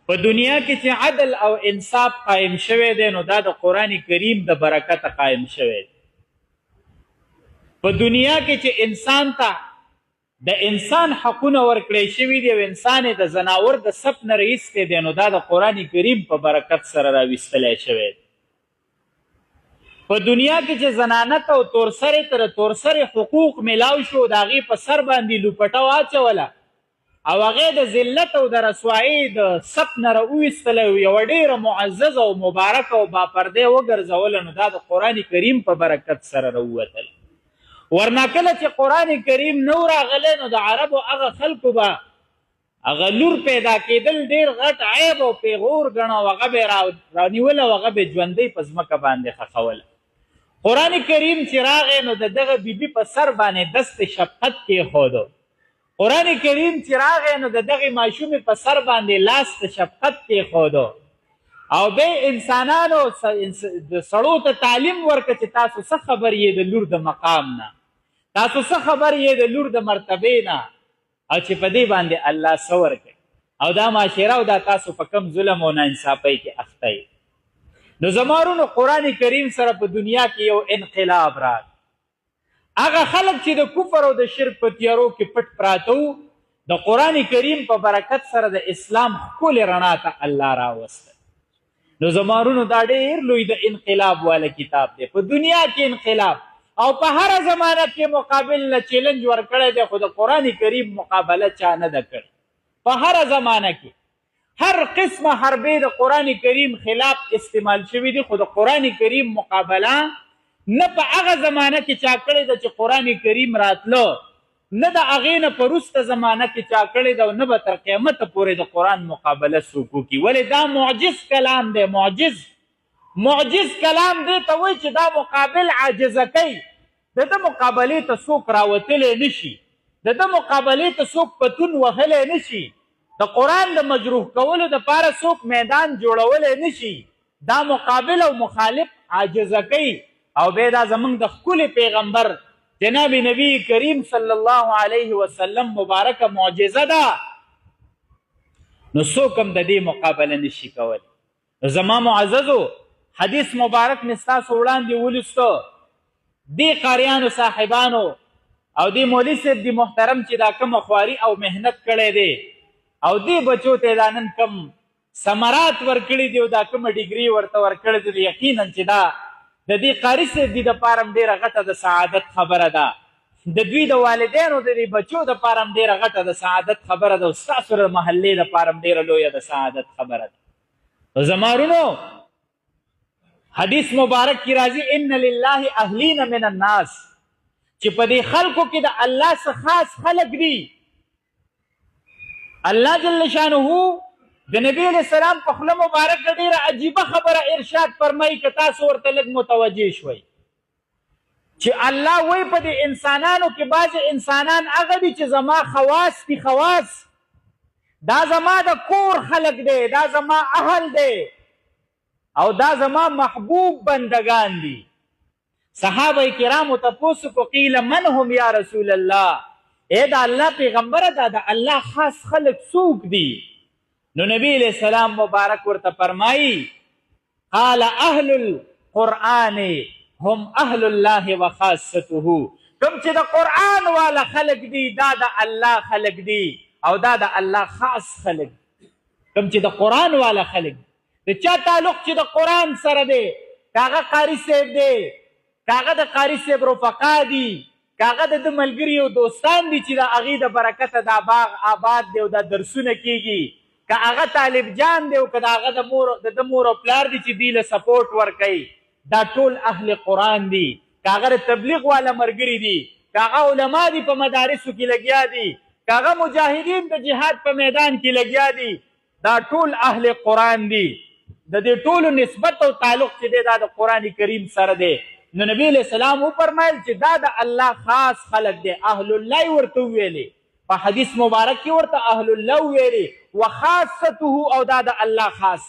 په دنیا کې چې عدل او انصاف قائم شوی دی نو دا د قرآن کریم د برکته قائم شوی دی. په دنیا کې چې انسان ته د انسان حقونه ورکړی شوي دي او انسان د زناور د صف نه رایستی دی نو دا د قرآن کریم په برکت سره راویستلی شوی دی. په دنیا کې چې زنانه ته او تورسرې ته د تورسرې حقوق میلاو شو د هغې په سر باندې لوپټه واچوله او هغې د ذلت او د رسوایۍ د صف نه راویستله او یوه ډېره معززه او مبارکه او باپردې وګرځوله نو دا د قرآن کریم په برکت سره راووتل. ورنه کله چې قرآن کریم نو راغلی نو د عربو هغه خلکو به هغه لور پیدا کېدل ډېر غټ عیب او پیغور ګڼه او هغه به یې رانیوله او هغه به یې ژوندۍ په ځمکه باندې ښخوله. قرآن کریم چې راغی نو د دغه بیبي په سر باندې دست شفقت کېښودو. قرآن کریم چې راغی نو د دغې ماشومې په سر باندې لاس د شفقت کېښودو او بیا انسانانو د سړو ته تعلیم ورکړه چې تاسو څه خبر یې د لور د مقام نه، تاسو څه خبر یې د لور د مرتبې نه، او چې په دې باندې الله څه ورکوي او دا معاشره او دا تاسو په کم ظلم او ناانصافۍ کې اخته یې. نو زما ورونو قرآن کریم سره په دنیا کې یو انقلاب راغی. هغه خلک چې د کفر او د شرک په تیارو کې پټ پراته وو د قرآن کریم په برکت سره د اسلام ښکلې رڼا ته الله راوسته. نو زما ورونو دا ډېر لوی د انقلاب والا کتاب دی. په دنیا کې انقلاب او په هره زمانه کې مقابل له چیلنج ورکړی دی خو د قرآن کریم مقابله چا نه ده کړې. په هره زمانه کې هر قسمه حربې د قرآن کریم خلاف استعمال شوي دي خو د قرآن کریم مقابله نه په هغه زمانه کې چا کړې ده چې قرآن کریم راتلو، نه د هغې نه په وروسته زمانه کې چا کړې ده او نه به تر قیامته پورې د قرآن مقابله څوک وکړي. ولې دا معجز کلام دی. معجز کلام دی ته وایي چې دا مقابل عاجزه کوي. د ده مقابلې ته څوک راوتلی نه شي، د ده مقابلې ته څوک پتون وهلی نه شي، د قرآن د مجروح کولو دپاره څوک میدان جوړولی نه شي. دا مقابل او مخالف عاجزه کوي او بیا دا زمونږ د ښکلي پیغمبر جناب نبی کریم صلی الله علیه وسلم مبارکه معجزه ده نو څوک هم د دې مقابله نشي کولی. زما معززو حدیث مبارک مې ستاسو وړاندې ولوسته. دې قاریانو صاحبانو او دې مولوي صاحب دې محترم چې دا کومه خواري او محنت کړی دی او دې بچو ته دا نن کم ثمرات ورکړي دي او دا کومه ډیګري ورته ورکړې دي یقینا چې دا د دې قاري صاحب دې دپاره هم ډېره غټه د سعادت خبره ده. د دوی د والدینو د دې بچو دپاره هم ډېره غټه د سعادت خبره ده او ستاسو د محلې دپاره هم ډېره لویه د سعادت خبره ده. زما ورونو حدیث مبارک کی راځي ان لله اهلین من الناس چې په دې خلکو کې د الله څخه خاص خلک دي. الله جل شانه د نبی علیہ السلام په خوله مبارکه ډېره عجیبه خبره ارشاد فرمایي که تاسو ورته لږ متوجه شوئ چې الله وایي په دې انسانانو کې بعضې انسانان هغه دي چې زما خواص دي. خواص دا زما د کور خلک دی، دا زما اهل دی او دا زما محبوب بندگان دي. صحابه کرامو تپوس کو قیل من هم یا رسول الله، ای دا الله پیغمبره دا د الله خاص خلک څوک دي؟ نو نبی علیہ السلام مبارک ورته فرمایي قال اهل القرآن هم اهل الله وخاصته. کوم چې د قرآن والا خلک دي دا د الله خلک دي او دا د الله خاص خلک. کوم چې د قرآن والا خلک د چا تعلق چې د قرآن سره دی، کاغه قاري صاحب دی، کاغه د قاري صاحب رفقا دي، کاغه د ده ملګري او دوستان دي چې د هغې د برکته دا باغ آباد دی او دا درسونه کیږي، که هغه طالب جان دی او که د هغه د ده مور او پلار دي چې دوی له سپورټ ورکوي، دا ټول اهل قرآن دي. که هغه د تبلیغ والا ملګري دي، که هغه علما دي په مدارسو کې لګیا دي، که هغه مجاهدین د جهاد په میدان کې لګیا دي، دا ټول اهل قرآن دي. د دې ټولو نسبت او تعلق چې دی دا د قرآن کریم سره دی. نو نبی علیہ السلام وفرمایل چې دا د الله خاص خلک دی. اهل الله ورته وویلې په حدیث مبارک کې ورته اهل الله ویلې وخاصته او دا د الله خاص